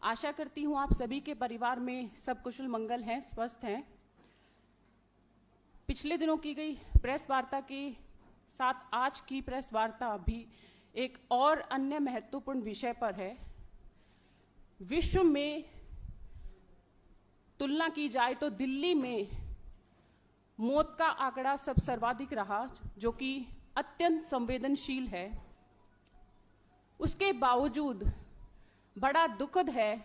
आशा करती हूँ आप सभी के परिवार में सब कुशल मंगल हैं, स्वस्थ हैं। पिछले दिनों की गई प्रेस वार्ता के साथ आज की प्रेस वार्ता भी एक और अन्य महत्वपूर्ण विषय पर है। विश्व में तुलना की जाए तो दिल्ली में मौत का आंकड़ा सर्वाधिक रहा, जो कि अत्यंत संवेदनशील है। उसके बावजूद बड़ा दुखद है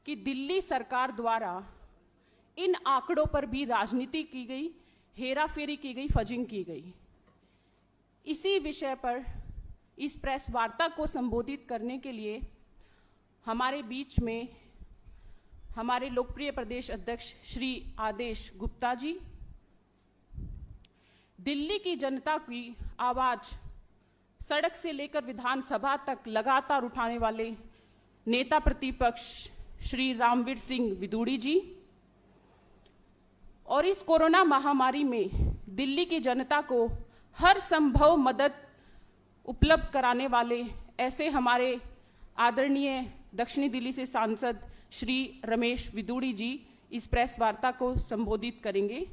कि दिल्ली सरकार द्वारा इन आंकड़ों पर भी राजनीति की गई, हेराफेरी की गई, फजिंग की गई। इसी विषय पर इस प्रेस वार्ता को संबोधित करने के लिए हमारे बीच में हमारे लोकप्रिय प्रदेश अध्यक्ष श्री आदेश गुप्ता जी, दिल्ली की जनता की आवाज सड़क से लेकर विधानसभा तक लगातार उठाने वाले नेता प्रतिपक्ष श्री रामवीर सिंह विदुड़ी जी, और इस कोरोना महामारी में दिल्ली की जनता को हर संभव मदद उपलब्ध कराने वाले ऐसे हमारे आदरणीय दक्षिणी दिल्ली से सांसद श्री रमेश विदुड़ी जी इस प्रेस वार्ता को संबोधित करेंगे।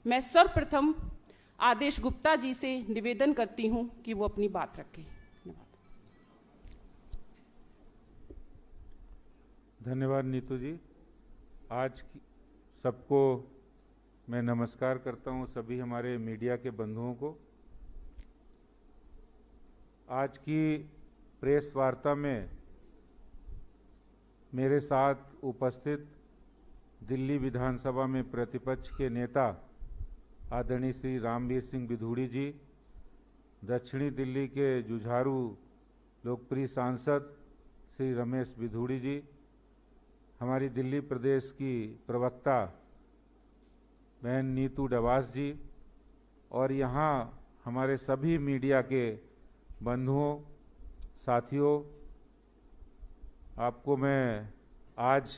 मैं सर्वप्रथम आदेश गुप्ता जी से निवेदन करती हूं कि वो अपनी बात रखें। धन्यवाद नीतू जी। आज सबको मैं नमस्कार करता हूं, सभी हमारे मीडिया के बंधुओं को। आज की प्रेस वार्ता में मेरे साथ उपस्थित दिल्ली विधानसभा में प्रतिपक्ष के नेता आदरणीय श्री रामवीर सिंह विदुड़ी जी, दक्षिणी दिल्ली के जुझारू लोकप्रिय सांसद श्री रमेश विदुड़ी जी, हमारी दिल्ली प्रदेश की प्रवक्ता बहन नीतू डवास जी, और यहाँ हमारे सभी मीडिया के बंधुओं, साथियों, आपको मैं आज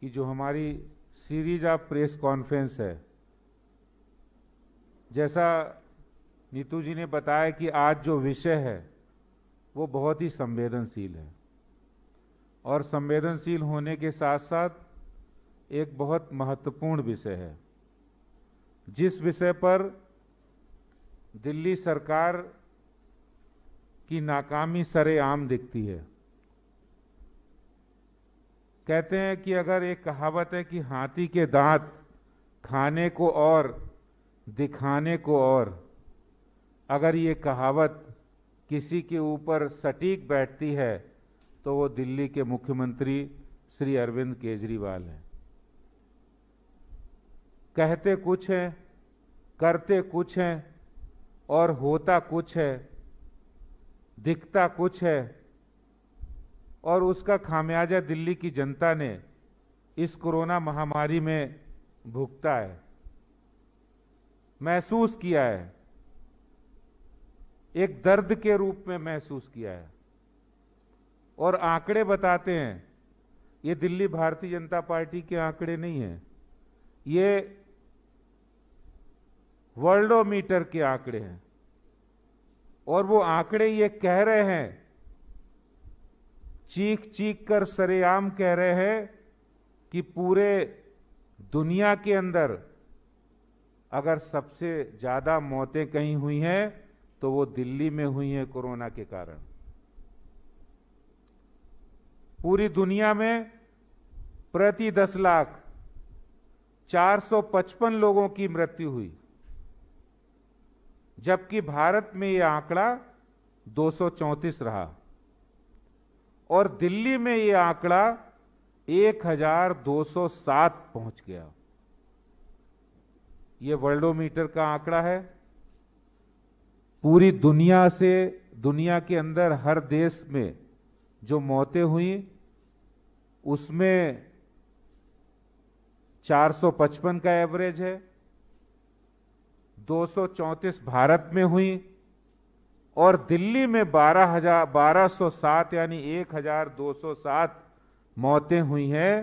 की जो हमारी सीरीज ऑफ प्रेस कॉन्फ्रेंस है, जैसा नीतू जी ने बताया कि आज जो विषय है वो बहुत ही संवेदनशील है, और संवेदनशील होने के साथ साथ एक बहुत महत्वपूर्ण विषय है, जिस विषय पर दिल्ली सरकार की नाकामी सरेआम दिखती है। कहते हैं कि अगर एक कहावत है कि हाथी के दांत खाने को और दिखाने को और, अगर ये कहावत किसी के ऊपर सटीक बैठती है तो वो दिल्ली के मुख्यमंत्री श्री अरविंद केजरीवाल हैं। कहते कुछ हैं, करते कुछ हैं, और होता कुछ है, दिखता कुछ है, और उसका खामियाजा दिल्ली की जनता ने इस कोरोना महामारी में भुगता है, महसूस किया है, एक दर्द के रूप में महसूस किया है। और आंकड़े बताते हैं, ये दिल्ली भारतीय जनता पार्टी के आंकड़े नहीं हैं, ये वर्ल्डोमीटर के आंकड़े हैं, और वो आंकड़े ये कह रहे हैं, चीख चीख कर सरेआम कह रहे हैं कि पूरे दुनिया के अंदर अगर सबसे ज्यादा मौतें कहीं हुई हैं तो वो दिल्ली में हुई हैं कोरोना के कारण। पूरी दुनिया में प्रति 10 लाख 455 लोगों की मृत्यु हुई, जबकि भारत में यह आंकड़ा 234 रहा, और दिल्ली में यह आंकड़ा 1207 पहुंच गया। यह वर्ल्डोमीटर का आंकड़ा है। पूरी दुनिया से, दुनिया के अंदर हर देश में जो मौतें हुई उसमें 455 का एवरेज है, 234 भारत में हुई, और दिल्ली में 1207 यानी 1207 मौतें हुई हैं।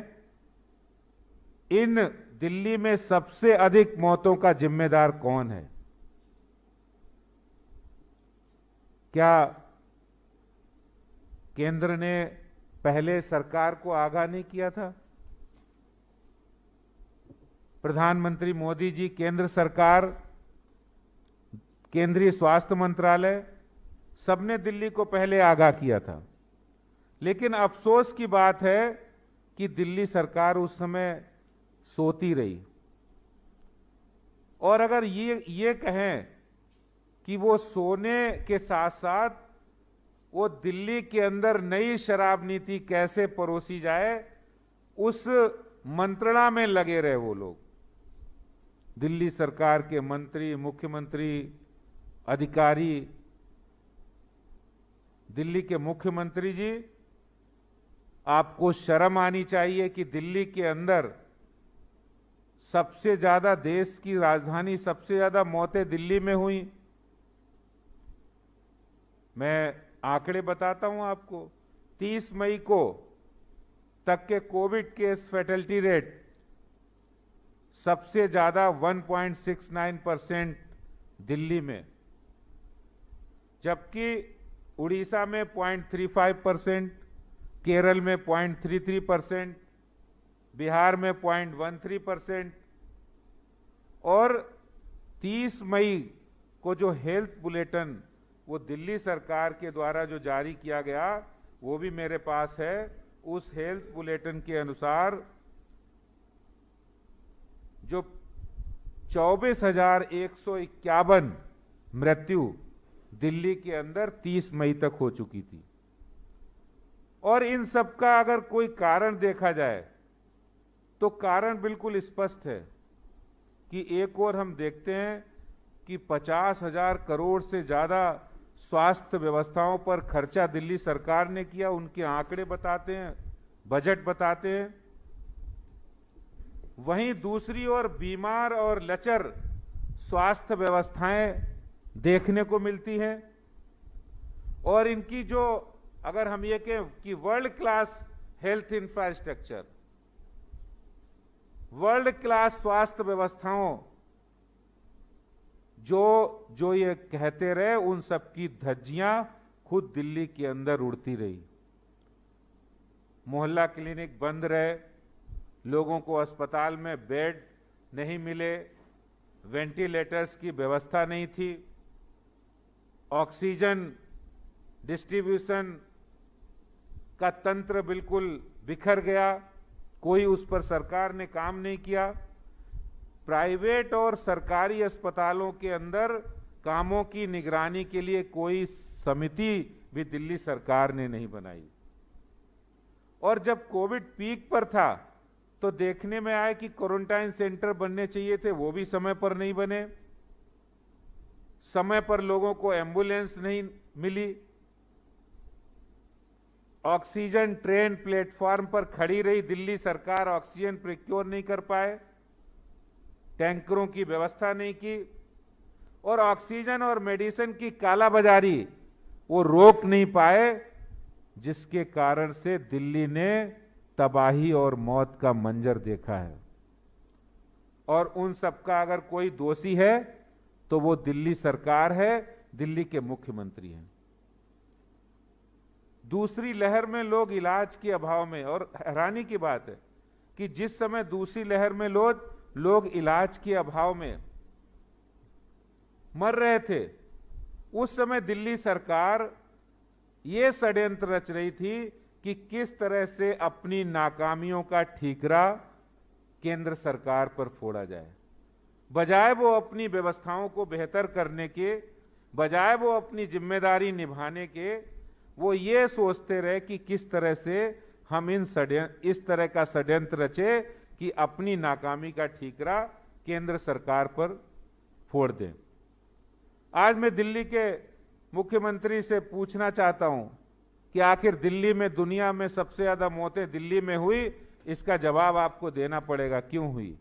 इन दिल्ली में सबसे अधिक मौतों का जिम्मेदार कौन है? क्या केंद्र ने पहले सरकार को आगाह नहीं किया था? प्रधानमंत्री मोदी जी, केंद्र सरकार, केंद्रीय स्वास्थ्य मंत्रालय, सबने दिल्ली को पहले आगाह किया था। लेकिन अफसोस की बात है कि दिल्ली सरकार उस समय सोती रही। और अगर ये कहें कि वो सोने के साथ साथ वो दिल्ली के अंदर नई शराब नीति कैसे परोसी जाए, उस मंत्रणा में लगे रहे वो लोग। दिल्ली सरकार के मंत्री, मुख्यमंत्री, अधिकारी, दिल्ली के मुख्यमंत्री जी, आपको शर्म आनी चाहिए कि दिल्ली के अंदर सबसे ज्यादा, देश की राजधानी, सबसे ज्यादा मौतें दिल्ली में हुई। मैं आंकड़े बताता हूं आपको। 30 मई को तक के कोविड केस फैटेलिटी रेट सबसे ज्यादा 1.69% दिल्ली में, जबकि उड़ीसा में 0.35%, केरल में 0.33%, बिहार में 0.13%। और 30 मई को जो हेल्थ बुलेटिन वो दिल्ली सरकार के द्वारा जो जारी किया गया, वो भी मेरे पास है। उस हेल्थ बुलेटिन के अनुसार जो 24,151 मृत्यु दिल्ली के अंदर 30 मई तक हो चुकी थी। और इन सब का अगर कोई कारण देखा जाए तो कारण बिल्कुल स्पष्ट है कि एक और हम देखते हैं कि 50,000 करोड़ से ज्यादा स्वास्थ्य व्यवस्थाओं पर खर्चा दिल्ली सरकार ने किया। उनके आंकड़े बताते हैं, बजट बताते हैं। वहीं दूसरी ओर बीमार और लचर स्वास्थ्य व्यवस्थाएं देखने को मिलती हैं। और इनकी जो, अगर हम ये कहें कि world class health infrastructure, world class स्वास्थ्य व्यवस्थाओं जो ये कहते रहे, उन सब की धज्जियां खुद दिल्ली के अंदर उड़ती रही। मोहल्ला क्लिनिक बंद रहे, लोगों को अस्पताल में बेड नहीं मिले, वेंटिलेटर्स की व्यवस्था नहीं थी, ऑक्सीजन डिस्ट्रीब्यूशन का तंत्र बिल्कुल बिखर गया, कोई उस पर सरकार ने काम नहीं किया। प्राइवेट और सरकारी अस्पतालों के अंदर कामों की निगरानी के लिए कोई समिति भी दिल्ली सरकार ने नहीं बनाई। और जब कोविड पीक पर था तो देखने में आया कि क्वारंटाइन सेंटर बनने चाहिए थे, वो भी समय पर नहीं बने। समय पर लोगों को एम्बुलेंस नहीं मिली। ऑक्सीजन ट्रेन प्लेटफॉर्म पर खड़ी रही दिल्ली सरकार, ऑक्सीजन प्रोक्योर नहीं कर पाए, टैंकरों की व्यवस्था नहीं की, और ऑक्सीजन और मेडिसिन की कालाबाजारी वो रोक नहीं पाए, जिसके कारण से दिल्ली ने तबाही और मौत का मंजर देखा है। और उन सबका अगर कोई दोषी है तो वो दिल्ली सरकार है, दिल्ली के मुख्यमंत्री हैं। दूसरी लहर में लोग इलाज के अभाव में, और हैरानी की बात है कि जिस समय दूसरी लहर में लोग इलाज के अभाव में मर रहे थे, उस समय दिल्ली सरकार ये षड्यंत्र रच रही थी कि किस तरह से अपनी नाकामियों का ठीकरा केंद्र सरकार पर फोड़ा जाए। बजाय वो अपनी व्यवस्थाओं को बेहतर करने के, बजाय वो अपनी जिम्मेदारी निभाने के, वो ये सोचते रहे कि किस तरह से हम इस तरह का षड्यंत्र रचे कि अपनी नाकामी का ठीकरा केंद्र सरकार पर फोड़ दें। आज मैं दिल्ली के मुख्यमंत्री से पूछना चाहता हूं कि आखिर दिल्ली में, दुनिया में सबसे ज्यादा मौतें दिल्ली में हुई, इसका जवाब आपको देना पड़ेगा, क्यों हुई?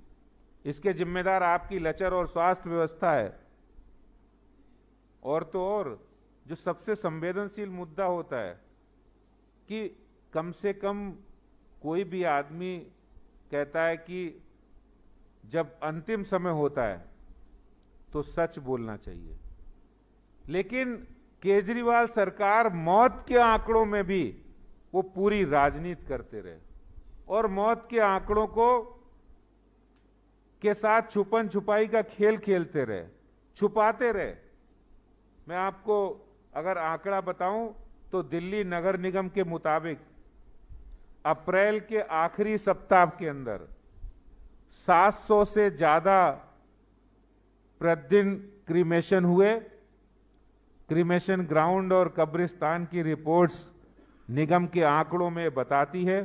इसके जिम्मेदार आपकी लचर और स्वास्थ्य व्यवस्था है। और तो और जो सबसे संवेदनशील मुद्दा होता है कि कम से कम कोई भी आदमी कहता है कि जब अंतिम समय होता है तो सच बोलना चाहिए। लेकिन केजरीवाल सरकार मौत के आंकड़ों में भी वो पूरी राजनीति करते रहे और मौत के आंकड़ों को के साथ छुपन छुपाई का खेल खेलते रहे, छुपाते रहे। मैं आपको अगर आंकड़ा बताऊं तो दिल्ली नगर निगम के मुताबिक अप्रैल के आखिरी सप्ताह के अंदर 700 से ज्यादा प्रतिदिन क्रीमेशन हुए। क्रीमेशन ग्राउंड और कब्रिस्तान की रिपोर्ट्स निगम के आंकड़ों में बताती है,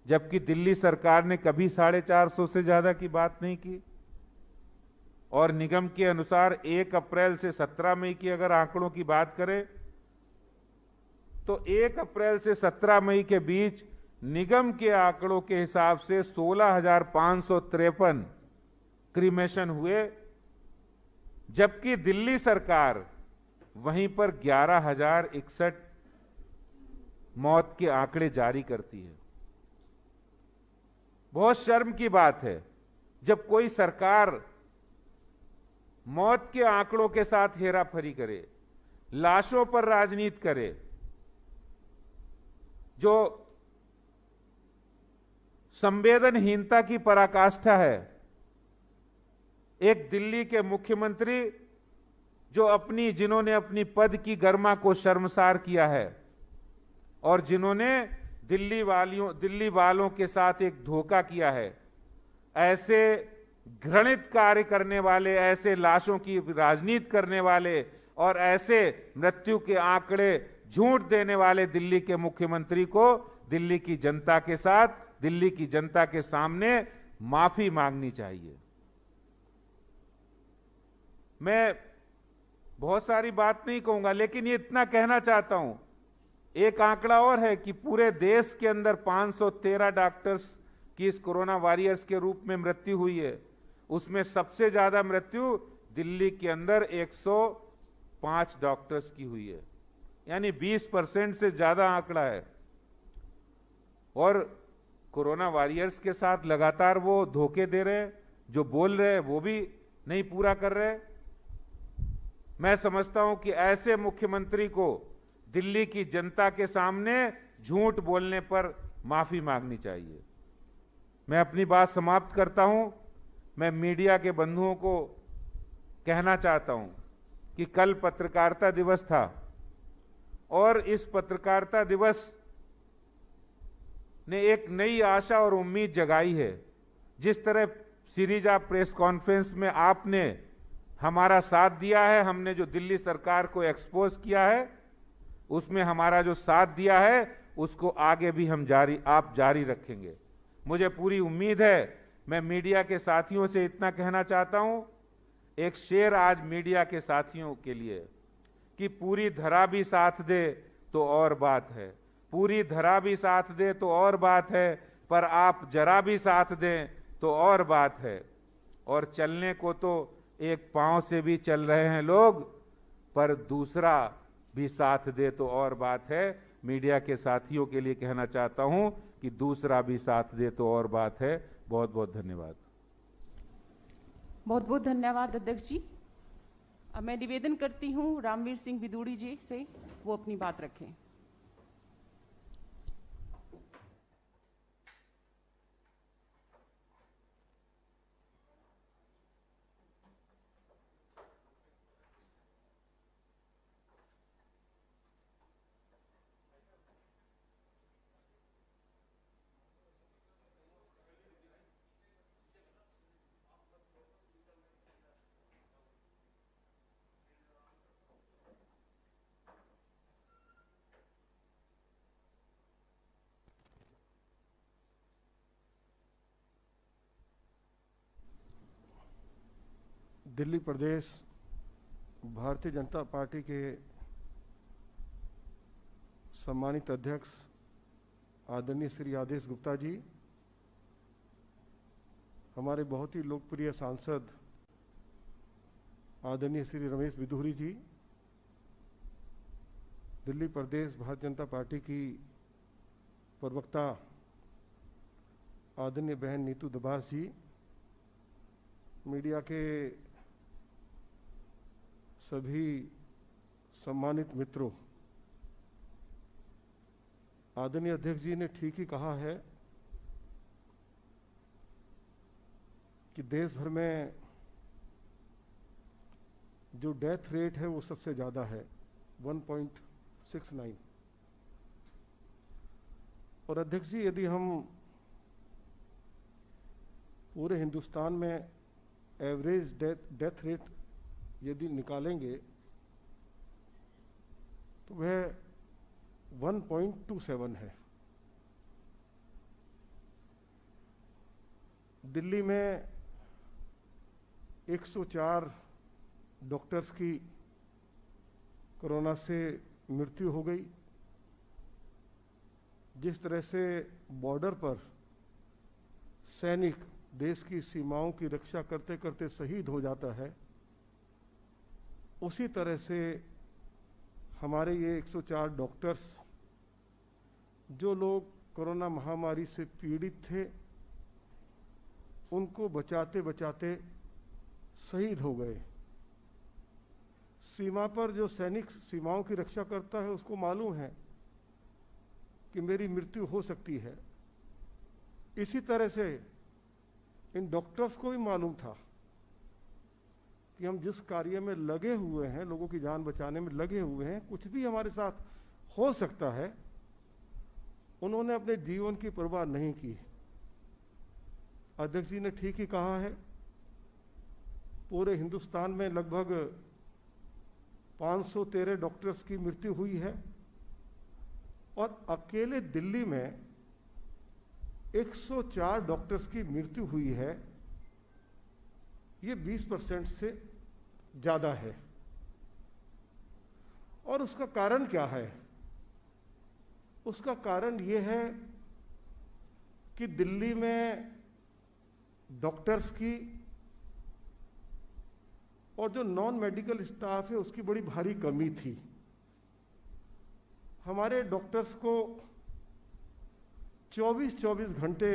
जबकि दिल्ली सरकार ने कभी 450 से ज्यादा की बात नहीं की। और निगम के अनुसार 1 अप्रैल से 17 मई की अगर आंकड़ों की बात करें तो 1 अप्रैल से 17 मई के बीच निगम के आंकड़ों के हिसाब से 16,553 क्रीमेशन हुए, जबकि दिल्ली सरकार वहीं पर 11,061 मौत के आंकड़े जारी करती है। बहुत शर्म की बात है जब कोई सरकार मौत के आंकड़ों के साथ हेराफेरी करे, लाशों पर राजनीति करे। जो संवेदनहीनता की पराकाष्ठा है। एक दिल्ली के मुख्यमंत्री जिन्होंने अपनी पद की गरिमा को शर्मसार किया है और जिन्होंने दिल्ली वालों के साथ एक धोखा किया है, ऐसे घृणित कार्य करने वाले, ऐसे लाशों की राजनीति करने वाले और ऐसे मृत्यु के आंकड़े झूठ देने वाले दिल्ली के मुख्यमंत्री को दिल्ली की जनता के साथ, दिल्ली की जनता के सामने माफी मांगनी चाहिए। मैं बहुत सारी बात नहीं कहूंगा, लेकिन ये इतना कहना चाहता हूं। एक आंकड़ा और है कि पूरे देश के अंदर 513 डॉक्टर्स की इस कोरोना वॉरियर्स के रूप में मृत्यु हुई है। उसमें सबसे ज्यादा मृत्यु दिल्ली के अंदर 105 डॉक्टर्स की हुई है, यानी 20% से ज्यादा आंकड़ा है। और कोरोना वॉरियर्स के साथ लगातार वो धोखे दे रहे हैं, जो बोल रहे हैं वो भी नहीं पूरा कर रहे। मैं समझता हूं कि ऐसे मुख्यमंत्री को दिल्ली की जनता के सामने झूठ बोलने पर माफी मांगनी चाहिए। मैं अपनी बात समाप्त करता हूं। मैं मीडिया के बंधुओं को कहना चाहता हूं कि कल पत्रकारिता दिवस था और इस पत्रकारिता दिवस ने एक नई आशा और उम्मीद जगाई है। जिस तरह सिरीजा प्रेस कॉन्फ्रेंस में आपने हमारा साथ दिया है, हमने जो दिल्ली सरकार को एक्सपोज किया है, उसमें हमारा जो साथ दिया है उसको आगे भी आप जारी रखेंगे। मुझे पूरी उम्मीद है। मैं मीडिया के साथियों से इतना कहना चाहता हूं, एक शेर आज मीडिया के साथियों के लिए, कि पूरी धरा भी साथ दे तो और बात है, पूरी धरा भी साथ दे तो और बात है, पर आप जरा भी साथ दें तो और बात है। और चलने को तो एक पांव से भी चल रहे हैं लोग, पर दूसरा भी साथ दे तो और बात है। मीडिया के साथियों के लिए कहना चाहता हूं कि दूसरा भी साथ दे तो और बात है। बहुत बहुत धन्यवाद। बहुत बहुत धन्यवाद अध्यक्ष जी। अब मैं निवेदन करती हूं रामवीर सिंह बिदूड़ी जी से, वो अपनी बात रखें। दिल्ली प्रदेश भारतीय जनता पार्टी के सम्मानित अध्यक्ष आदरणीय श्री आदेश गुप्ता जी, हमारे बहुत ही लोकप्रिय सांसद आदरणीय श्री रमेश बिधूरी जी, दिल्ली प्रदेश भारतीय जनता पार्टी की प्रवक्ता आदरणीय बहन नीतू दबास जी, मीडिया के सभी सम्मानित मित्रों, आदरणीय अध्यक्ष जी ने ठीक ही कहा है कि देश भर में जो डेथ रेट है वो सबसे ज़्यादा है 1.69। और अध्यक्ष जी, यदि हम पूरे हिंदुस्तान में एवरेज डेथ रेट यदि निकालेंगे तो वह 1.27 है। दिल्ली में 104 डॉक्टर्स की कोरोना से मृत्यु हो गई। जिस तरह से बॉर्डर पर सैनिक देश की सीमाओं की रक्षा करते करते शहीद हो जाता है, उसी तरह से हमारे ये 104 डॉक्टर्स, जो लोग कोरोना महामारी से पीड़ित थे, उनको बचाते बचाते शहीद हो गए। सीमा पर जो सैनिक सीमाओं की रक्षा करता है उसको मालूम है कि मेरी मृत्यु हो सकती है। इसी तरह से इन डॉक्टर्स को भी मालूम था कि हम जिस कार्य में लगे हुए हैं, लोगों की जान बचाने में लगे हुए हैं, कुछ भी हमारे साथ हो सकता है। उन्होंने अपने जीवन की परवाह नहीं की। अध्यक्ष जी ने ठीक ही कहा है, पूरे हिंदुस्तान में लगभग 513 डॉक्टर्स की मृत्यु हुई है और अकेले दिल्ली में 104 डॉक्टर्स की मृत्यु हुई है। ये 20% से ज्यादा है। और उसका कारण क्या है? उसका कारण ये है कि दिल्ली में डॉक्टर्स की और जो नॉन मेडिकल स्टाफ है उसकी बड़ी भारी कमी थी। हमारे डॉक्टर्स को 24-24 घंटे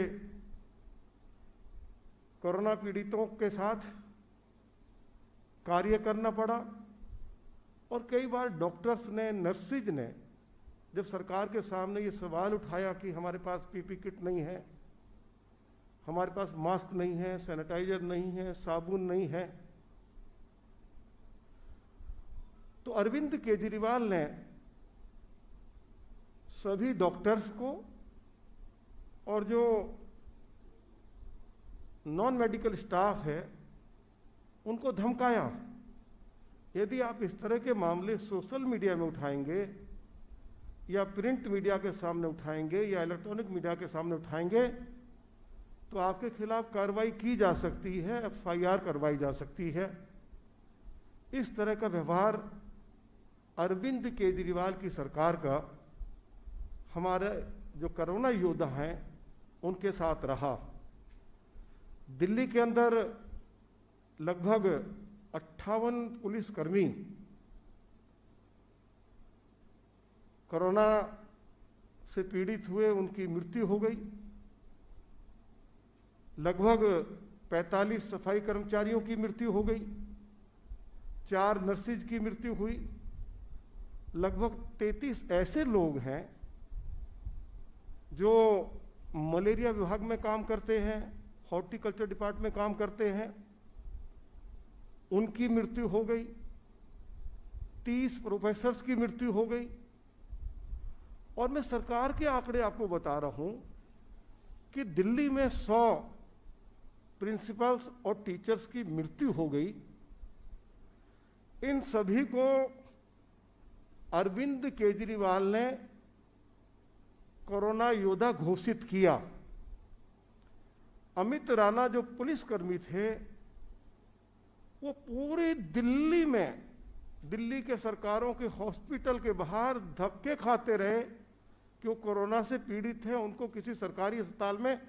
कोरोना पीड़ितों के साथ कार्य करना पड़ा। और कई बार डॉक्टर्स ने, नर्सिज ने जब सरकार के सामने ये सवाल उठाया कि हमारे पास पीपी किट नहीं है, हमारे पास मास्क नहीं है, सैनिटाइजर नहीं है, साबुन नहीं है, तो अरविंद केजरीवाल ने सभी डॉक्टर्स को और जो नॉन मेडिकल स्टाफ है उनको धमकाया, यदि आप इस तरह के मामले सोशल मीडिया में उठाएंगे या प्रिंट मीडिया के सामने उठाएंगे या इलेक्ट्रॉनिक मीडिया के सामने उठाएंगे तो आपके खिलाफ कार्रवाई की जा सकती है, एफआईआर करवाई जा सकती है। इस तरह का व्यवहार अरविंद केजरीवाल की सरकार का हमारे जो कोरोना योद्धा हैं उनके साथ रहा। दिल्ली के अंदर लगभग 58 पुलिसकर्मी कोरोना से पीड़ित हुए, उनकी मृत्यु हो गई। लगभग 45 सफाई कर्मचारियों की मृत्यु हो गई, 4 नर्सिज की मृत्यु हुई। लगभग 33 ऐसे लोग हैं जो मलेरिया विभाग में काम करते हैं, हॉर्टिकल्चर डिपार्टमेंट में काम करते हैं, उनकी मृत्यु हो गई। 30 प्रोफेसर्स की मृत्यु हो गई। और मैं सरकार के आंकड़े आपको बता रहा हूं कि दिल्ली में 100 प्रिंसिपल्स और टीचर्स की मृत्यु हो गई। इन सभी को अरविंद केजरीवाल ने कोरोना योद्धा घोषित किया। अमित राणा जो पुलिसकर्मी थे वो पूरे दिल्ली में, दिल्ली के सरकारों के हॉस्पिटल के बाहर धक्के खाते रहे कि वो कोरोना से पीड़ित हैं, उनको किसी सरकारी अस्पताल में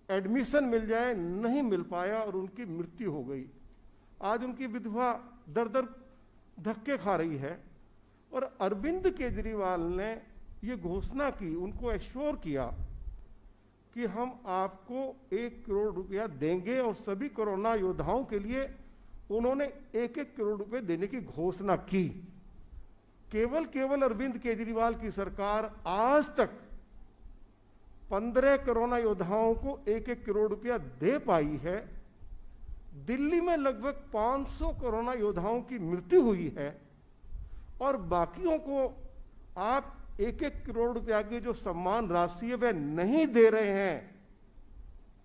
एडमिशन मिल जाए, नहीं मिल पाया और उनकी मृत्यु हो गई। आज उनकी विधवा दर दर धक्के खा रही है। और अरविंद केजरीवाल ने ये घोषणा की, उनको एश्योर किया कि हम आपको 1 करोड़ रुपया देंगे और सभी कोरोना योद्धाओं के लिए उन्होंने 1-1 करोड़ रुपए देने की घोषणा की। केवल अरविंद केजरीवाल की सरकार आज तक 15 कोरोना योद्धाओं को 1-1 करोड़ रुपया दे पाई है। दिल्ली में लगभग 500 कोरोना योद्धाओं की मृत्यु हुई है और बाकियों को आप 1-1 करोड़ रुपया की जो सम्मान राशि है वह नहीं दे रहे हैं।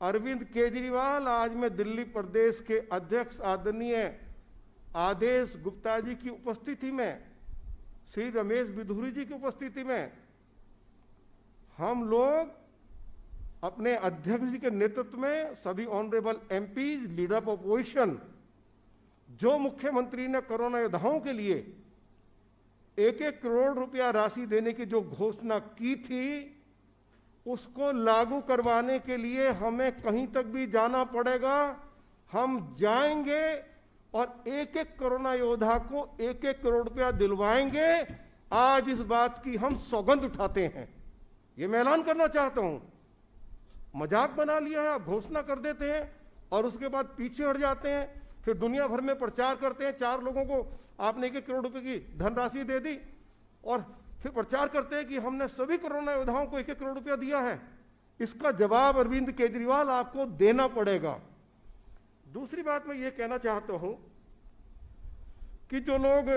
अरविंद केजरीवाल, आज मैं दिल्ली प्रदेश के अध्यक्ष आदरणीय आदेश गुप्ता जी की उपस्थिति में, श्री रमेश बिधूरी जी की उपस्थिति में, हम लोग अपने अध्यक्ष जी के नेतृत्व में सभी honourable MPs, leader of opposition, जो मुख्यमंत्री ने कोरोना योद्धाओं के लिए 1-1 करोड़ रुपया राशि देने की जो घोषणा की थी, उसको लागू करवाने के लिए हमें कहीं तक भी जाना पड़ेगा। हम जाएंगे और 1-1 कोरोना योद्धा को 1-1 करोड़ रुपया दिलवाएंगे। आज इस बात की हम सौगंध उठाते हैं। ये मैं ऐलान करना चाहता हूं। मजाक बना लिया है, आप घोषणा कर देते हैं और उसके बाद पीछे हट जाते हैं, फिर दुनिया भर में प्रचार करते हैं। 4 लोगों को आपने 1-1 करोड़ रुपए की धनराशि दे दी और फिर प्रचार करते हैं कि हमने सभी कोरोना योद्धाओं को 1-1 करोड़ रुपया दिया है। इसका जवाब अरविंद केजरीवाल आपको देना पड़ेगा। दूसरी बात मैं ये कहना चाहता हूं कि जो लोग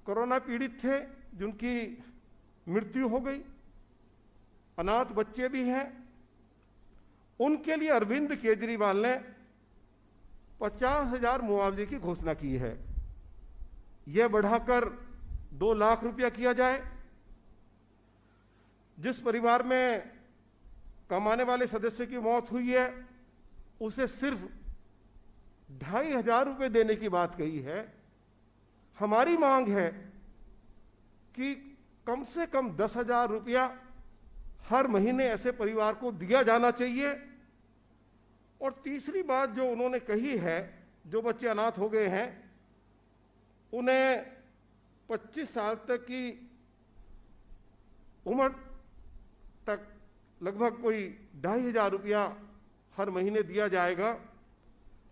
कोरोना पीड़ित थे, जिनकी मृत्यु हो गई, अनाथ बच्चे भी हैं, उनके लिए अरविंद केजरीवाल ने 50,000 मुआवजे की घोषणा की है। यह बढ़ाकर 2 लाख रुपया किया जाए। जिस परिवार में कमाने वाले सदस्य की मौत हुई है, उसे सिर्फ 2,500 रुपये देने की बात कही है। हमारी मांग है कि कम से कम 10,000 रुपया हर महीने ऐसे परिवार को दिया जाना चाहिए। और तीसरी बात जो उन्होंने कही है, जो बच्चे अनाथ हो गए हैं उन्हें 25 साल तक की उम्र तक लगभग कोई 2,500 रुपया हर महीने दिया जाएगा।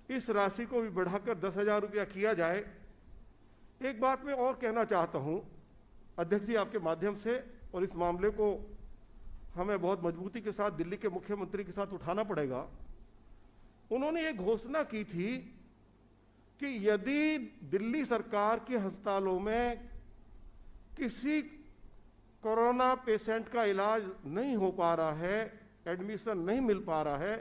इस राशि को भी बढ़ाकर 10,000 रुपया किया जाए। एक बात मैं और कहना चाहता हूं अध्यक्ष जी आपके माध्यम से, और इस मामले को हमें बहुत मजबूती के साथ दिल्ली के मुख्यमंत्री के साथ उठाना पड़ेगा। उन्होंने ये घोषणा की थी कि यदि दिल्ली सरकार के अस्पतालों में किसी कोरोना पेशेंट का इलाज नहीं हो पा रहा है, एडमिशन नहीं मिल पा रहा है,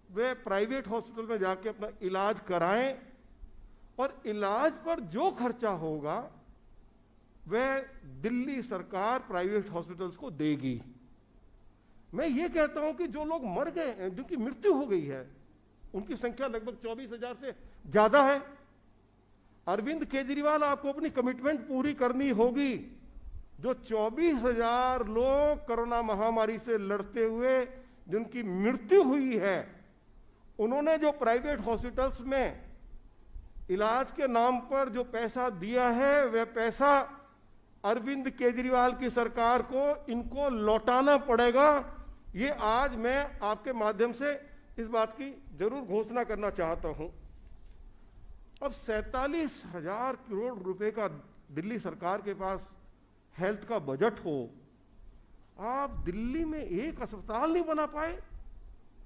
वे प्राइवेट हॉस्पिटल में जाके अपना इलाज कराएं और इलाज पर जो खर्चा होगा वह दिल्ली सरकार प्राइवेट हॉस्पिटल्स को देगी। मैं ये कहता हूं कि जो लोग मर गए हैं, जिनकी मृत्यु हो गई है, उनकी संख्या लगभग 24,000 से ज्यादा है। अरविंद केजरीवाल, आपको अपनी कमिटमेंट पूरी करनी होगी। जो 24,000 लोग कोरोना महामारी से लड़ते हुए जिनकी मृत्यु हुई है, उन्होंने जो प्राइवेट हॉस्पिटल्स में इलाज के नाम पर जो पैसा दिया है, वह पैसा अरविंद केजरीवाल की सरकार को इनको लौटाना पड़ेगा। ये आज मैं आपके माध्यम से इस बात की जरूर घोषणा करना चाहता हूं। अब 47,000 करोड़ रुपए का दिल्ली सरकार के पास हेल्थ का बजट हो, आप दिल्ली में एक अस्पताल नहीं बना पाए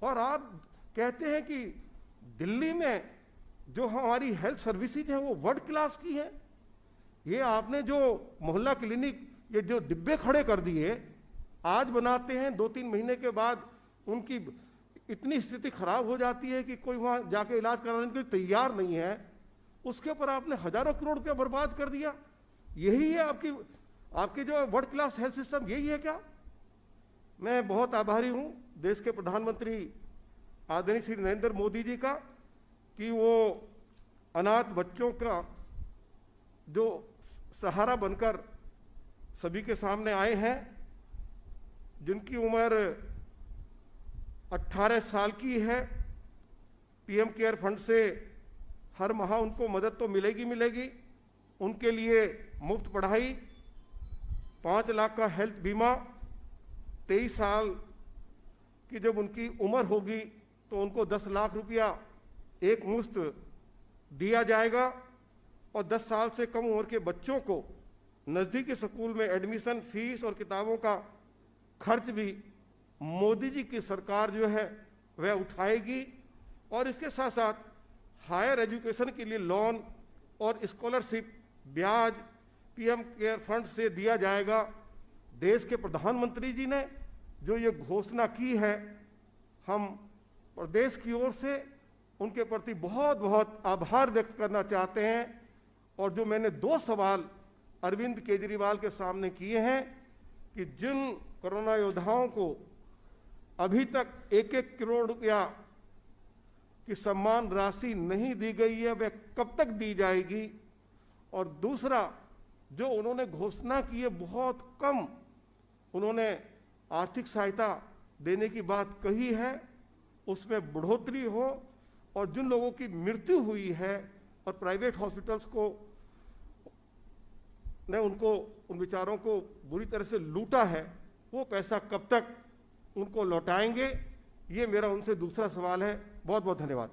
और आप कहते हैं कि दिल्ली में जो हमारी हेल्थ सर्विसेज हैं वो वर्ल्ड क्लास की है। ये आपने जो मोहल्ला क्लिनिक, ये जो डिब्बे खड़े कर दिए, आज बनाते हैं, 2-3 महीने के बाद उनकी इतनी स्थिति खराब हो जाती है कि कोई वहां जाके इलाज कराने के लिए तैयार नहीं है। उसके ऊपर आपने हजारों करोड़ रुपया बर्बाद कर दिया। यही है आपकी जो वर्ल्ड क्लास हेल्थ सिस्टम, यही है क्या? मैं बहुत आभारी हूं देश के प्रधानमंत्री आदरणीय श्री नरेंद्र मोदी जी का कि वो अनाथ बच्चों का जो सहारा बनकर सभी के सामने आए हैं, जिनकी उम्र 18 साल की है। पीएम केयर फंड से हर माह उनको मदद तो मिलेगी। उनके लिए मुफ्त पढ़ाई, 5 लाख का हेल्थ बीमा, 23 साल की जब उनकी उम्र होगी तो उनको 10 लाख रुपया एक मुश्त दिया जाएगा और 10 साल से कम उम्र के बच्चों को नज़दीकी स्कूल में एडमिशन फीस और किताबों का खर्च भी मोदी जी की सरकार जो है वह उठाएगी। और इसके साथ साथ हायर एजुकेशन के लिए लोन और स्कॉलरशिप ब्याज पीएम केयर फंड से दिया जाएगा। देश के प्रधानमंत्री जी ने जो ये घोषणा की है, हम प्रदेश की ओर से उनके प्रति बहुत बहुत आभार व्यक्त करना चाहते हैं। और जो मैंने 2 सवाल अरविंद केजरीवाल के सामने किए हैं कि जिन कोरोना योद्धाओं को अभी तक 1-1 करोड़ रुपया की सम्मान राशि नहीं दी गई है, वह कब तक दी जाएगी। और दूसरा, जो उन्होंने घोषणा की है बहुत कम उन्होंने आर्थिक सहायता देने की बात कही है, उसमें बढ़ोतरी हो। और जिन लोगों की मृत्यु हुई है और प्राइवेट हॉस्पिटल्स को ने उनको उन बेचारों को बुरी तरह से लूटा है, वो पैसा कब तक उनको लौटाएंगे, ये मेरा उनसे दूसरा सवाल है। बहुत बहुत धन्यवाद।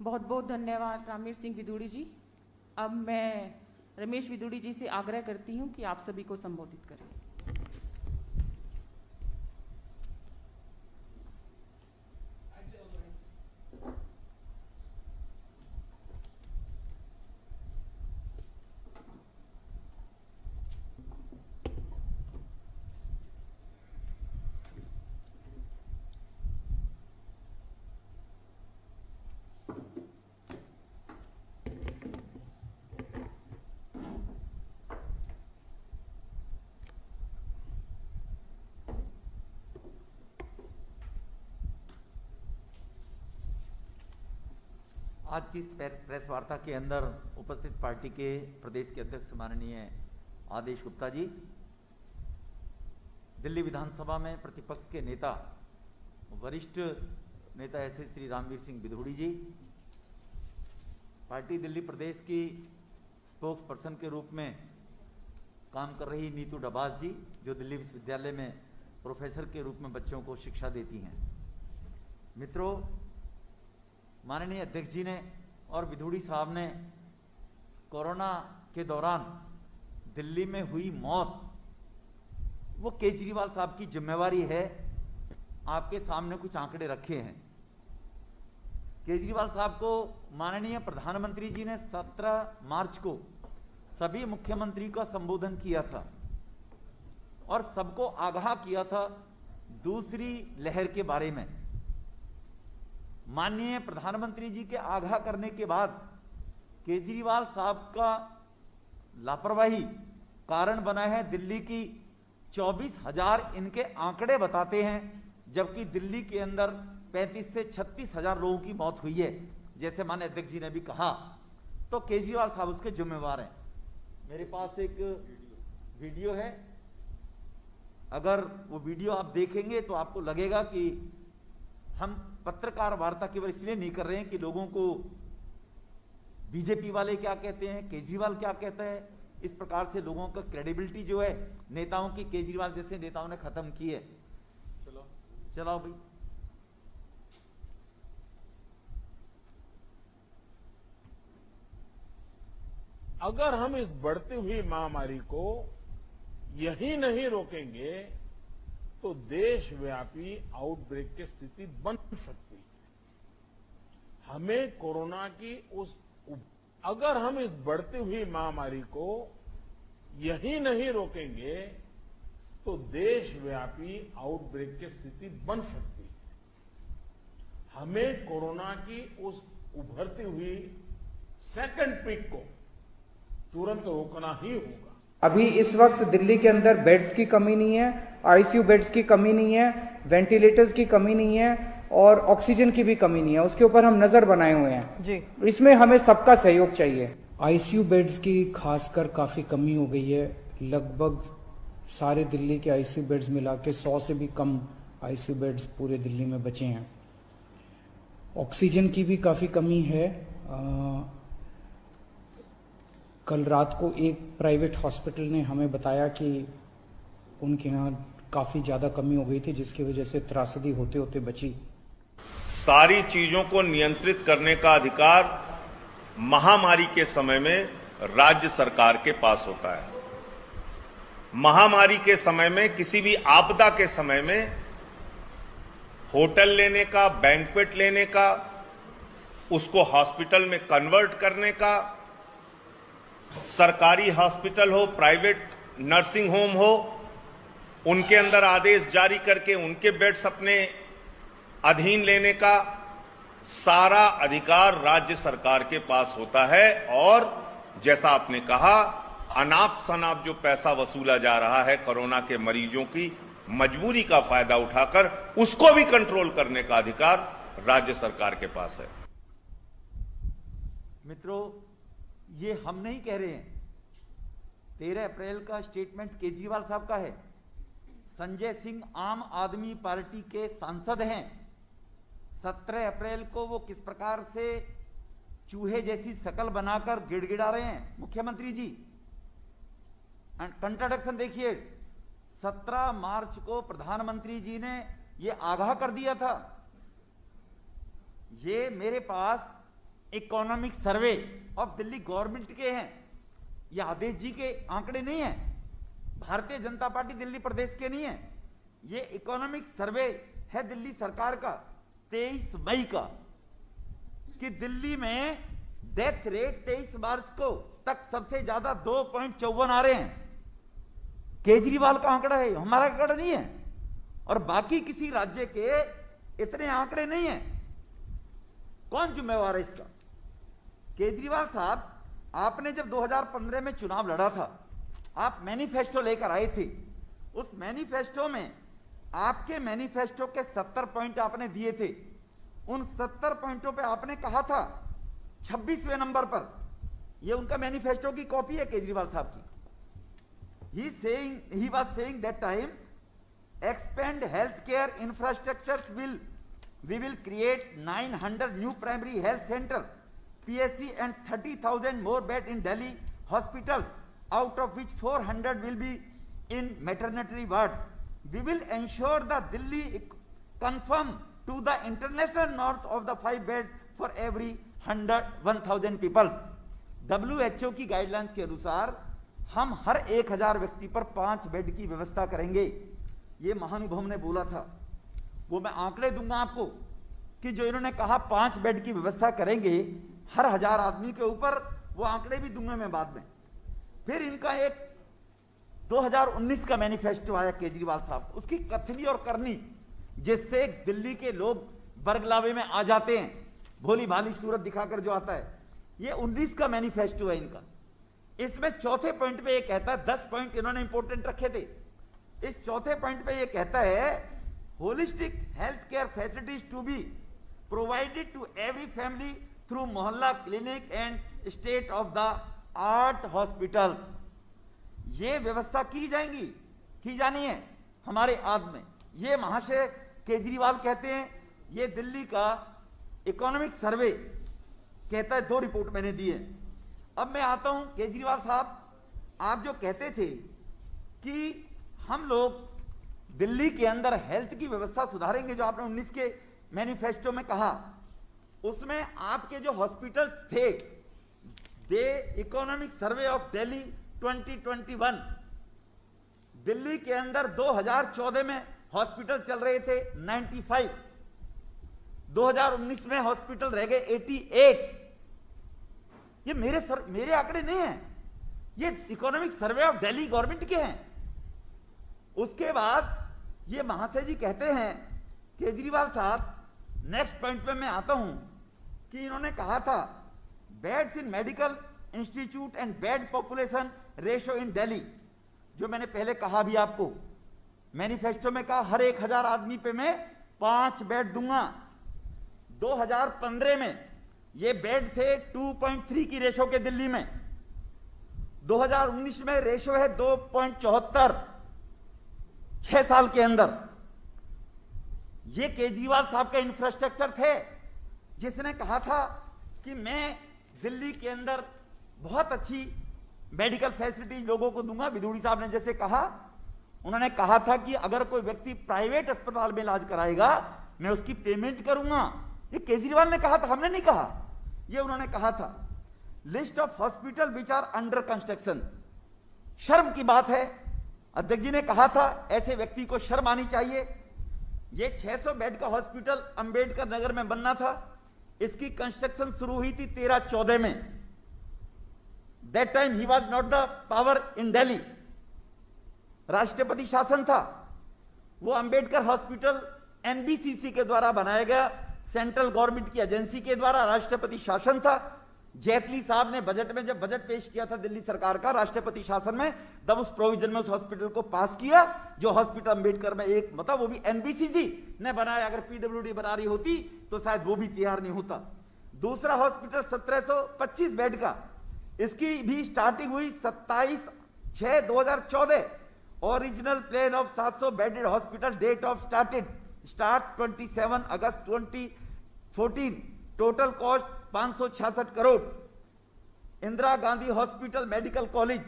बहुत बहुत धन्यवाद रामवीर सिंह विदुड़ी जी। अब मैं रमेश विदुड़ी जी से आग्रह करती हूं कि आप सभी को संबोधित करें। आज की इस प्रेस वार्ता के अंदर उपस्थित पार्टी के प्रदेश के अध्यक्ष माननीय आदेश गुप्ता जी, दिल्ली विधानसभा में प्रतिपक्ष के नेता वरिष्ठ नेता ऐसे श्री रामवीर सिंह विदुड़ी जी, पार्टी दिल्ली प्रदेश की स्पोक्स पर्सन के रूप में काम कर रही नीतू डबास जी, जो दिल्ली विश्वविद्यालय में प्रोफेसर के रूप में बच्चों को शिक्षा देती हैं। मित्रों, माननीय अध्यक्ष जी ने और विदुड़ी साहब ने कोरोना के दौरान दिल्ली में हुई मौत, वो केजरीवाल साहब की जिम्मेवारी है। आपके सामने कुछ आंकड़े रखे हैं। केजरीवाल साहब को माननीय प्रधानमंत्री जी ने 17 मार्च को सभी मुख्यमंत्री का संबोधन किया था और सबको आगाह किया था दूसरी लहर के बारे में। माननीय प्रधानमंत्री जी के आगाह करने के बाद केजरीवाल साहब का लापरवाही कारण बना है। दिल्ली की 24,000 इनके आंकड़े बताते हैं, जबकि दिल्ली के अंदर 35 से 36,000 लोगों की मौत हुई है, जैसे माननीय अध्यक्ष जी ने भी कहा। तो केजरीवाल साहब उसके जिम्मेवार हैं। मेरे पास एक वीडियो है, अगर वो वीडियो आप देखेंगे तो आपको लगेगा कि हम पत्रकार वार्ता केवल इसलिए नहीं कर रहे हैं कि लोगों को बीजेपी वाले क्या कहते हैं, केजरीवाल क्या कहता है, इस प्रकार से लोगों का क्रेडिबिलिटी जो है नेताओं की, केजरीवाल जैसे नेताओं ने खत्म की है। चलाओ भाई। अगर हम इस बढ़ती हुई महामारी को यही नहीं रोकेंगे तो देशव्यापी आउटब्रेक की स्थिति बन सकती है। हमें कोरोना की अगर हम इस बढ़ती हुई महामारी को यही नहीं रोकेंगे तो देशव्यापी आउटब्रेक की स्थिति बन सकती है। हमें कोरोना की उस उभरती हुई सेकंड पीक को तुरंत रोकना ही होगा। अभी इस वक्त दिल्ली के अंदर बेड्स की कमी नहीं है, आईसीयू बेड्स की कमी नहीं है, वेंटिलेटर्स की कमी नहीं है और ऑक्सीजन की भी कमी नहीं है। उसके ऊपर हम नजर बनाए हुए हैं जी। इसमें हमें सबका सहयोग चाहिए। आईसीयू बेड्स की खासकर काफी कमी हो गई है। लगभग सारे दिल्ली के आईसीयू बेड्स मिला के 100 से भी कम आईसीयू बेड्स पूरे दिल्ली में बचे हैं। ऑक्सीजन की भी काफी कमी है। कल रात को एक प्राइवेट हॉस्पिटल ने हमें बताया कि उनके यहाँ काफी ज्यादा कमी हो गई थी, जिसकी वजह से त्रासदी होते होते बची। सारी चीजों को नियंत्रित करने का अधिकार महामारी के समय में राज्य सरकार के पास होता है। महामारी के समय में, किसी भी आपदा के समय में होटल लेने का, बैंक्वेट लेने का, उसको हॉस्पिटल में कन्वर्ट करने का, सरकारी हॉस्पिटल हो, प्राइवेट नर्सिंग होम हो, उनके अंदर आदेश जारी करके उनके बेड्स अपने अधीन लेने का सारा अधिकार राज्य सरकार के पास होता है। और जैसा आपने कहा, अनाप शनाप जो पैसा वसूला जा रहा है कोरोना के मरीजों की मजबूरी का फायदा उठाकर, उसको भी कंट्रोल करने का अधिकार राज्य सरकार के पास है। मित्रों, ये हम नहीं कह रहे हैं, 13 अप्रैल का स्टेटमेंट केजरीवाल साहब का है। संजय सिंह आम आदमी पार्टी के सांसद हैं। 17 अप्रैल को वो किस प्रकार से चूहे जैसी शकल बनाकर गिड़गिड़ा रहे हैं मुख्यमंत्री जी। कंट्राडिक्शन देखिए, 17 मार्च को प्रधानमंत्री जी ने ये आगाह कर दिया था। ये मेरे पास economic survey of Delhi government के हैं, ये आदेश जी के आंकड़े नहीं है, भारतीय जनता पार्टी दिल्ली प्रदेश के नहीं है। ये इकोनॉमिक सर्वे है दिल्ली सरकार का 23 मई का, कि दिल्ली में डेथ रेट 23 मार्च को तक सबसे ज्यादा 2.54 आ रहे हैं। केजरीवाल का आंकड़ा है, हमारा आंकड़ा नहीं है। और बाकी किसी राज्य के इतने आंकड़े नहीं है। कौन जिम्मेवार है इसका? केजरीवाल साहब, आपने जब 2015 में चुनाव लड़ा था, आप मैनिफेस्टो लेकर आए थे। उस मैनिफेस्टो में, आपके मैनिफेस्टो के 70 पॉइंट आपने दिए थे। उन 70 पॉइंटों पे आपने कहा था 26वें नंबर पर, ये उनका मैनिफेस्टो की कॉपी है केजरीवाल साहब की। he was saying that time, expand healthcare infrastructures we will create 900 new primary health center, PSC and 30,000 more bed in Delhi hospitals, out of which 400 will be in maternity wards. We will ensure that Delhi conform to the international norms of the 5 bed for every 1,000 people. WHO की guidelines के अनुसार हम हर 1000 व्यक्ति पर 5 bed की व्यवस्था करेंगे। ये महानुभाव ने बोला था। वो मैं आंकड़े दूंगा आपको कि जो इन्होंने कहा 5 बेड की व्यवस्था करेंगे हर 1000 आदमी के ऊपर, वो आंकड़े भी दूंगा मैं बाद में। फिर इनका एक 2019 का मैनिफेस्टो आया केजरीवाल साहब, उसकी कथनी और करनी जिससे दिल्ली के लोग बरगलावे में आ जाते हैं, भोली भाली सूरत दिखाकर जो आता है। ये 19 का मैनिफेस्टो है इनका। इसमें चौथे पॉइंट पे ये कहता है, 10 पॉइंट इन्होंने इंपॉर्टेंट रखे थे। इस चौथे पॉइंट पे ये कहता है, holistic health care facilities to be provided to every family through mohalla clinic and state of the art hospitals. ये व्यवस्था की जाएंगी, की जानी है हमारे आद में। ये महाशय केजरीवाल कहते हैं, ये दिल्ली का इकोनॉमिक सर्वे कहता है, 2 रिपोर्ट मैंने दी है। अब मैं आता हूं केजरीवाल साहब, आप जो कहते थे कि हम लोग दिल्ली के अंदर हेल्थ की व्यवस्था सुधारेंगे, जो आपने 19 के मैनिफेस्टो में कहा, उसमें आपके जो हॉस्पिटल्स थे, the economic survey of Delhi 2021, Delhi के अंदर 2014 में हॉस्पिटल चल रहे थे 95, 2019 में हॉस्पिटल रह गए 88। ये मेरे आंकड़े नहीं हैं, ये economic survey of Delhi government के हैं। उसके बाद ये महाशय जी कहते हैं, केजरीवाल साहब, नेक्स्ट पॉइंट पे मैं आता हूं कि इन्होंने कहा था beds in medical institute and bed population ratio in Delhi, जो मैंने पहले कहा भी आपको, मैनिफेस्टो में कहा हर 1000 आदमी पे मैं 5 बेड दूंगा। 2015 में ये बेड थे 2.3 की रेशो के दिल्ली में, 2019 में रेशो है 2.74, 6 साल के अंदर। ये केजरीवाल साहब का इंफ्रास्ट्रक्चर थे, जिसने कहा था कि मैं दिल्ली के अंदर बहुत अच्छी मेडिकल फैसिलिटी लोगों को दूंगा। विधूड़ी साहब ने जैसे कहा, उन्होंने कहा था कि अगर कोई व्यक्ति प्राइवेट अस्पताल में इलाज कराएगा, मैं उसकी पेमेंट करूंगा। ये केजरीवाल ने कहा था, हमने नहीं कहा, ये उन्होंने कहा था। List of hospital which are under construction. शर्म की बात है अध्यक्ष जी ने कहा था ऐसे व्यक्ति को शर्म आनी चाहिए। ये 600 बेड का हॉस्पिटल अंबेडकर नगर में बनना था, इसकी कंस्ट्रक्शन शुरू हुई थी 13-14 में। That time he was not the power in Delhi, राष्ट्रपति शासन था। वो अंबेडकर हॉस्पिटल एनबीसीसी के द्वारा बनाया गया, सेंट्रल गवर्नमेंट की एजेंसी के द्वारा, राष्ट्रपति शासन था। जेटली साहब ने बजट में जब बजट पेश किया था दिल्ली सरकार का राष्ट्रपति शासन में, तब उस प्रोविजन में उस हॉस्पिटल को पास किया, जो हॉस्पिटल अंबेडकर में एक मतलब वो भी एनबीसीसी ने बनाया। अगर पीडब्ल्यूडी बना रही होती तो शायद वो भी तैयार नहीं होता। दूसरा हॉस्पिटल 1725 बेड का, इसकी भी स्टार्टिंग हुई 27/6/2014। Original plan of 700 bedded hospital, date of start 27 August 2014। Total cost 566 crore. Indira Gandhi hospital medical college,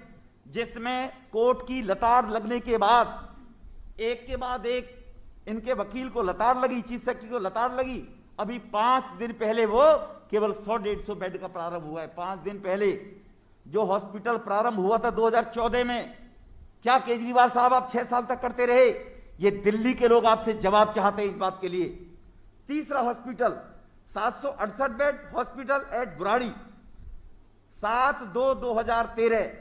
जिसमें कोर्ट की लतार लगने के बाद एक के बाद एक इनके वकील को लतार लगी, चीफ सेक्रेटरी को लतार लगी। अभी 5 दिन पहले वो केवल 100-150 बेड का प्रारंभ हुआ है। 5 दिन पहले जो हॉस्पिटल प्रारंभ हुआ था 2014 में, क्या केजरीवाल साहब आप 6 साल तक करते रहे? ये दिल्ली के लोग आपसे जवाब चाहते हैं इस बात के लिए। तीसरा hospital 768 bed hospital eight Burari, 7/2/2013।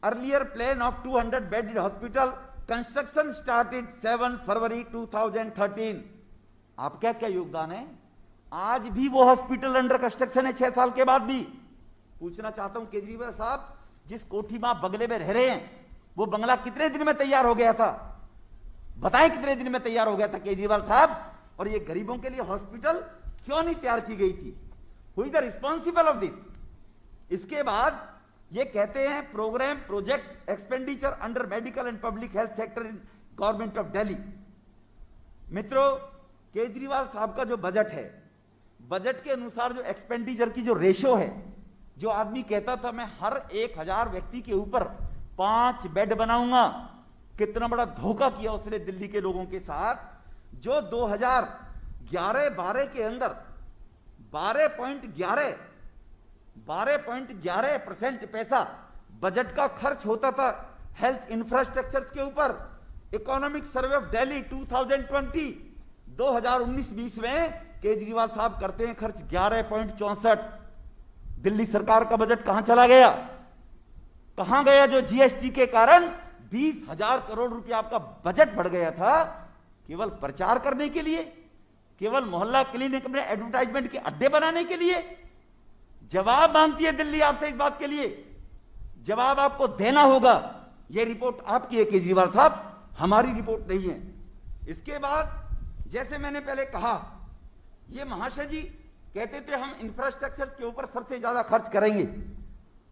Earlier plan of 200 bedded hospital, construction started 7 फरवरी 2013। आपका क्या योगदान है? आज भी वो हॉस्पिटल अंडर कंस्ट्रक्शन है 6 साल के बाद भी। पूछना चाहता हूं केजरीवाल साहब, जिस कोठी में आप बंगले में रह रहे हैं, वो बंगला कितने दिन में तैयार हो गया था? बताएं कितने दिन में तैयार हो गया था केजरीवाल साहब? और ये गरीबों के लिए हॉस्पिटल क्यों नहीं तैयार की गई थी? Who is the responsible of this? इसके बाद ये कहते हैं programme projects expenditure under medical and public health sector in government of Delhi. मित्रों, केजरीवाल साहब का जो बजट है, बजट के अनुसार जो एक्सपेंडिचर की जो रेशो है, जो आदमी कहता था मैं हर 1000 व्यक्ति के ऊपर 5 बेड बनाऊंगा, कितना बड़ा धोखा किया उसने दिल्ली के लोगों के साथ। जो 2011-12 के अंदर 12.11% पैसा बजट का खर्च होता था हेल्थ इंफ्रास्ट्रक्चर के ऊपर। इकोनॉमिक सर्वे ऑफ दिल्ली 2020 2019-20 में केजरीवाल साहब करते हैं खर्च 11.64। दिल्ली सरकार का बजट कहां चला गया? कहां गया? जो जीएसटी के कारण 20,000 करोड़ रुपया आपका बजट बढ़ गया था केवल प्रचार करने के लिए, केवल मोहल्ला क्लिनिक में एडवर्टाइजमेंट के अड्डे बनाने के लिए। जवाब मांगती है दिल्ली आपसे इस बात के लिए, जवाब आपको देना होगा। यह रिपोर्ट आपकी है केजरीवाल साहब, हमारी रिपोर्ट नहीं है। इसके बाद जैसे मैंने पहले कहा, ये महाशय जी कहते थे हम इंफ्रास्ट्रक्चर के ऊपर सबसे ज्यादा खर्च करेंगे।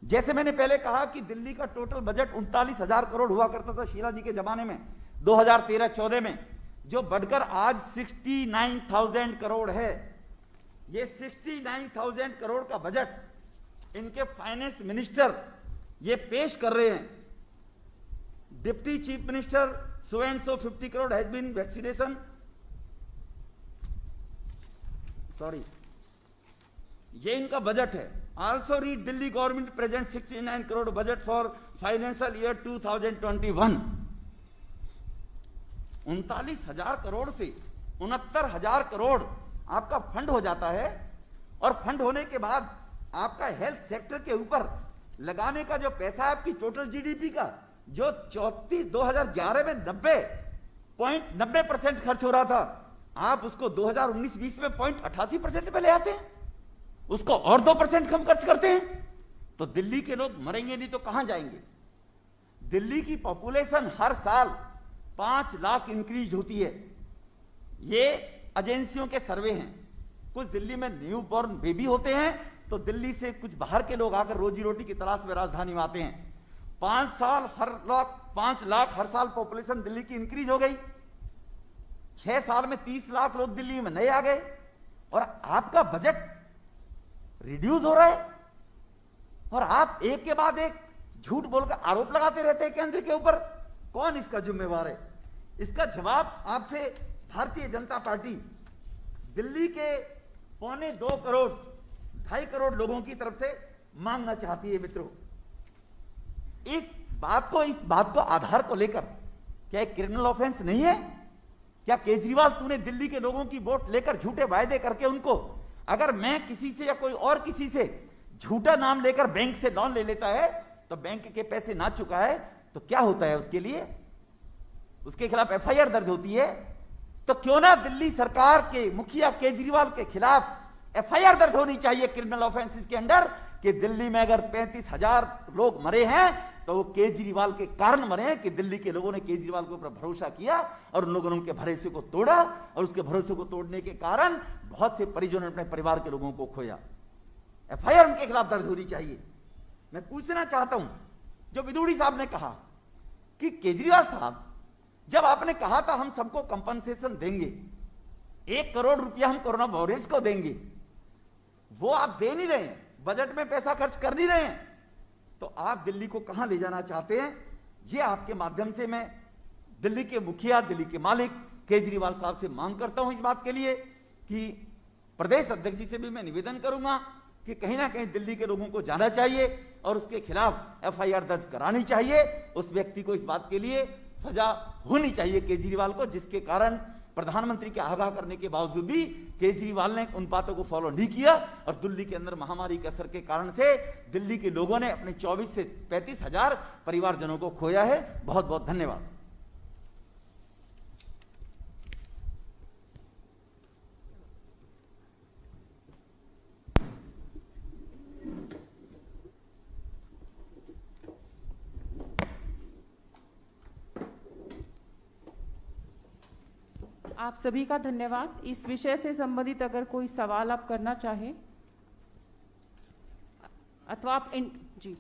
जैसे मैंने पहले कहा कि दिल्ली का टोटल बजट 39,000 करोड़ हुआ करता था शीला जी के जमाने में 2013-14 में, जो बढ़कर आज 69,000 करोड़ है। ये 69,000 करोड़ का बजट इनके फाइनेंस मिनिस्टर ये पेश कर रहे हैं। Deputy chief minister so and so 50 crore has been vaccination, sorry, ये इनका बजट है। Also read Delhi government present 69 crore budget for financial year 2021। 39,000 crore से 69,000 करोड़ आपका फंड हो जाता है, और फंड होने के बाद आपका हेल्थ सेक्टर के ऊपर लगाने का जो पैसा है आपकी टोटल जीडीपी का, जो 2011 में 90% खर्च हो रहा था, आप उसको 2019-20 में 0.88% पे ले आते हैं, उसको और 2% कम खर्च करते हैं। तो दिल्ली के लोग मरेंगे नहीं तो कहां जाएंगे? दिल्ली की पॉपुलेशन हर साल 5 लाख इंक्रीज होती है। ये एजेंसियों के सर्वे हैं। कुछ दिल्ली में न्यू बॉर्न बेबी होते हैं, तो दिल्ली से कुछ बाहर के लोग आकर रोजी रोटी की तलाश में राजधानी में आते हैं। 5 लाख हर साल पॉपुलेशन दिल्ली की इंक्रीज हो गई। 6 साल में 30 लाख लोग दिल्ली में नए आ गए, और आपका बजट रिड्यूस हो रहा है, और आप एक के बाद एक झूठ बोलकर आरोप लगाते रहते हैं केंद्र के ऊपर। कौन इसका जिम्मेवार है? इसका जवाब आपसे भारतीय जनता पार्टी दिल्ली के 2.25 करोड़ लोगों की तरफ से मांगना चाहती है। मित्रों, इस इस बात को आधार को लेकर क्या एक क्रिमिनल ऑफेंस नहीं है? क्या केजरीवाल तूने दिल्ली के लोगों की वोट लेकर झूठे वायदे करके उनको, अगर मैं किसी से या कोई और किसी से झूठा नाम लेकर बैंक से लोन ले लेता है तो बैंक के पैसे ना चुका है तो क्या होता है उसके लिए? उसके खिलाफ एफआईआर दर्ज होती है। तो क्यों ना दिल्ली सरकार के मुखिया केजरीवाल के खिलाफ एफआईआर दर्ज होनी चाहिए क्रिमिनल ऑफेंसेस के अंडर कि दिल्ली में अगर 35,000 लोग मरे हैं तो वो केजरीवाल के कारण मरे हैं कि दिल्ली के लोगों ने केजरीवाल के ऊपर भरोसा किया और उन लोगों ने उनके भरोसे को तोड़ा और उसके भरोसे को तोड़ने के कारण बहुत से परिजनों ने अपने परिवार के लोगों को खोया। एफआईआर उनके खिलाफ दर्ज होनी चाहिए। मैं पूछना चाहता हूं, जो विदुड़ी साहब ने कहा कि केजरीवाल साहब जब आपने कहा था हम सबको कंपनसेशन देंगे, 1 करोड़ रुपया हम कोरोना वॉरियर्स को देंगे, वो आप दे नहीं रहे हैं, बजट में पैसा खर्च कर नहीं रहे हैं, तो आप दिल्ली को कहां ले जाना चाहते हैं? ये आपके माध्यम से मैं दिल्ली के मुखिया, दिल्ली के मालिक केजरीवाल साहब से मांग करता हूं इस बात के लिए कि प्रदेश अध्यक्ष जी से भी मैं निवेदन करूंगा कि कहीं ना कहीं दिल्ली के लोगों को जाना चाहिए और उसके खिलाफ एफआईआर दर्ज करानी चाहिए। उस व्यक्ति को इस बात के लिए सजा होनी चाहिए केजरीवाल को, जिसके कारण प्रधानमंत्री के आगाह करने के बावजूद भी केजरीवाल ने उन बातों को फॉलो नहीं किया और दिल्ली के अंदर महामारी के असर के कारण से दिल्ली के लोगों ने अपने 24 से 35,000 परिवारजनों को खोया है। बहुत बहुत धन्यवाद। आप सभी का धन्यवाद। इस विषय से संबंधित अगर कोई सवाल आप करना चाहें अथवा आप जी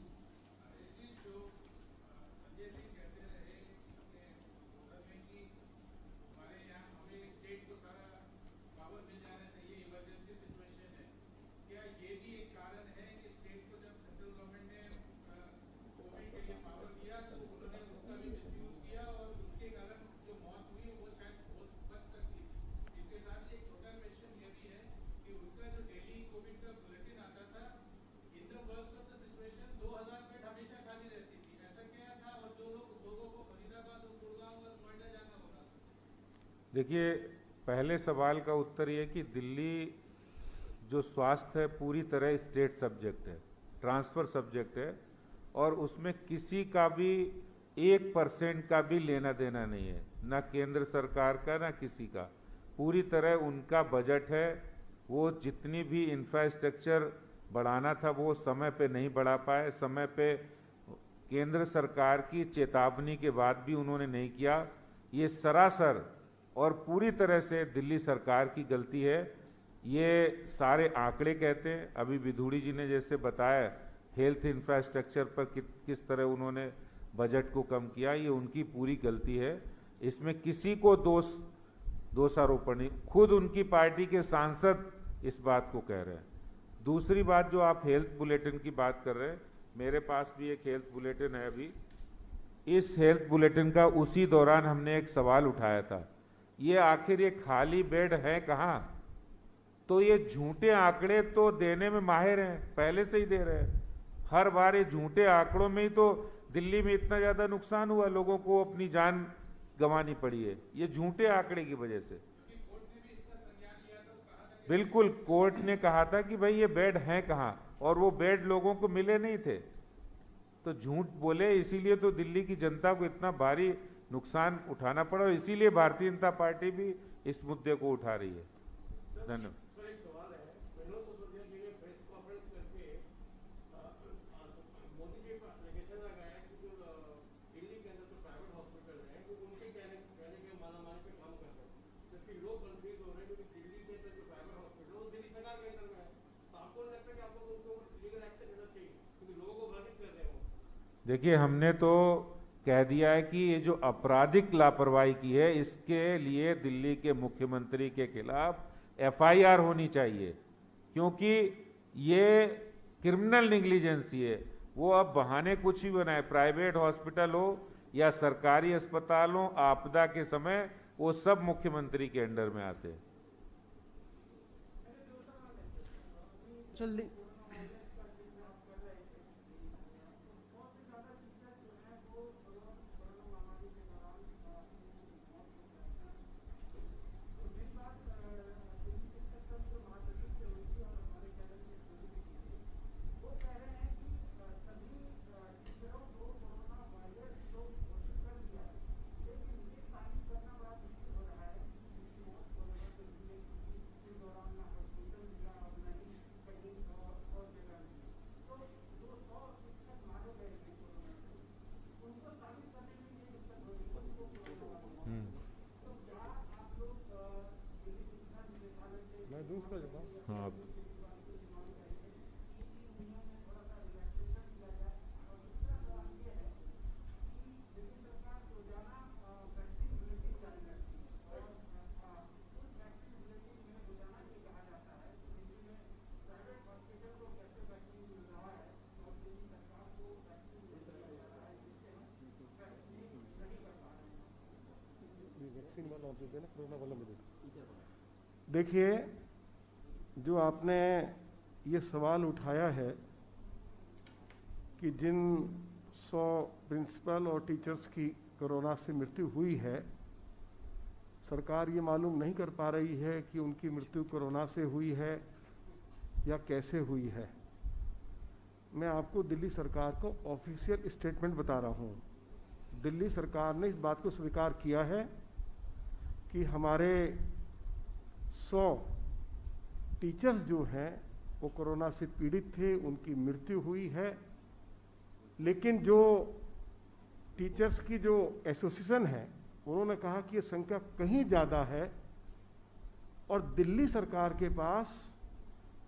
देखिए, पहले सवाल का उत्तर ये कि दिल्ली जो स्वास्थ्य है पूरी तरह स्टेट सब्जेक्ट है, ट्रांसफर सब्जेक्ट है और उसमें किसी का भी 1% का भी लेना देना नहीं है, ना केंद्र सरकार का ना किसी का। पूरी तरह उनका बजट है। वो जितनी भी इंफ्रास्ट्रक्चर बढ़ाना था वो समय पे नहीं बढ़ा पाए, समय पे केंद्र सरकार की चेतावनी के बाद भी उन्होंने नहीं किया। ये सरासर और पूरी तरह से दिल्ली सरकार की गलती है। ये सारे आंकड़े कहते हैं। अभी विधूड़ी जी ने जैसे बताया हेल्थ इंफ्रास्ट्रक्चर पर किस तरह उन्होंने बजट को कम किया, ये उनकी पूरी गलती है। इसमें किसी को दोषारोपण नहीं, खुद उनकी पार्टी के सांसद इस बात को कह रहे हैं। दूसरी बात, जो आप हेल्थ बुलेटिन की बात कर रहे हैं, मेरे पास भी एक हेल्थ बुलेटिन है अभी। इस हेल्थ बुलेटिन का उसी दौरान हमने एक सवाल उठाया था, ये आखिर ये खाली बेड है कहाँ? तो ये झूठे आंकड़े तो देने में माहिर हैं, पहले से ही दे रहे हैं। हर बार ये झूठे आंकड़ों में ही तो दिल्ली में इतना ज्यादा नुकसान हुआ, लोगों को अपनी जान गंवानी पड़ी है, ये झूठे आंकड़े की वजह से। बिल्कुल, कोर्ट ने कहा था कि भाई ये बेड हैं कहाँ, और वो बेड लोगों को मिले नहीं थे, तो झूठ बोले, इसीलिए तो दिल्ली की जनता को इतना भारी नुकसान उठाना पड़ा और इसीलिए भारतीय जनता पार्टी भी इस मुद्दे को उठा रही है। धन्यवाद। देखिए, हमने तो कह दिया है कि ये जो आपराधिक लापरवाही की है, इसके लिए दिल्ली के मुख्यमंत्री के खिलाफ एफआईआर होनी चाहिए, क्योंकि ये क्रिमिनल नेग्लिजेंसी है। वो अब बहाने कुछ ही बनाए, प्राइवेट हॉस्पिटल हो या सरकारी अस्पताल हो, आपदा के समय वो सब मुख्यमंत्री के अंडर में आते हैं। जल्दी देखिए, जो आपने ये सवाल उठाया है कि जिन 100 प्रिंसिपल और टीचर्स की कोरोना से मृत्यु हुई है, सरकार ये मालूम नहीं कर पा रही है कि उनकी मृत्यु कोरोना से हुई है या कैसे हुई है। मैं आपको दिल्ली सरकार को ऑफिशियल स्टेटमेंट बता रहा हूँ। दिल्ली सरकार ने इस बात को स्वीकार किया है कि हमारे 100 टीचर्स जो हैं वो कोरोना से पीड़ित थे, उनकी मृत्यु हुई है। लेकिन जो टीचर्स की जो एसोसिएशन है, उन्होंने कहा कि ये संख्या कहीं ज़्यादा है और दिल्ली सरकार के पास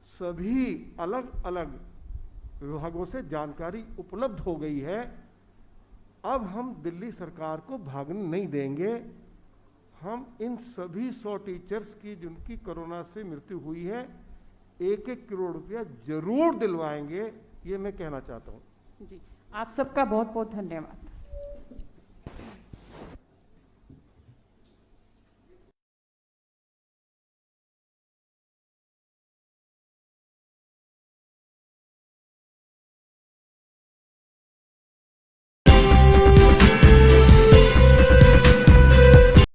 सभी अलग अलग विभागों से जानकारी उपलब्ध हो गई है। अब हम दिल्ली सरकार को भागने नहीं देंगे। हम इन सभी 100 टीचर्स की जिनकी कोरोना से मृत्यु हुई है 1-1 करोड़ रुपया जरूर दिलवाएंगे, ये मैं कहना चाहता हूँ। जी, आप सबका बहुत बहुत धन्यवाद।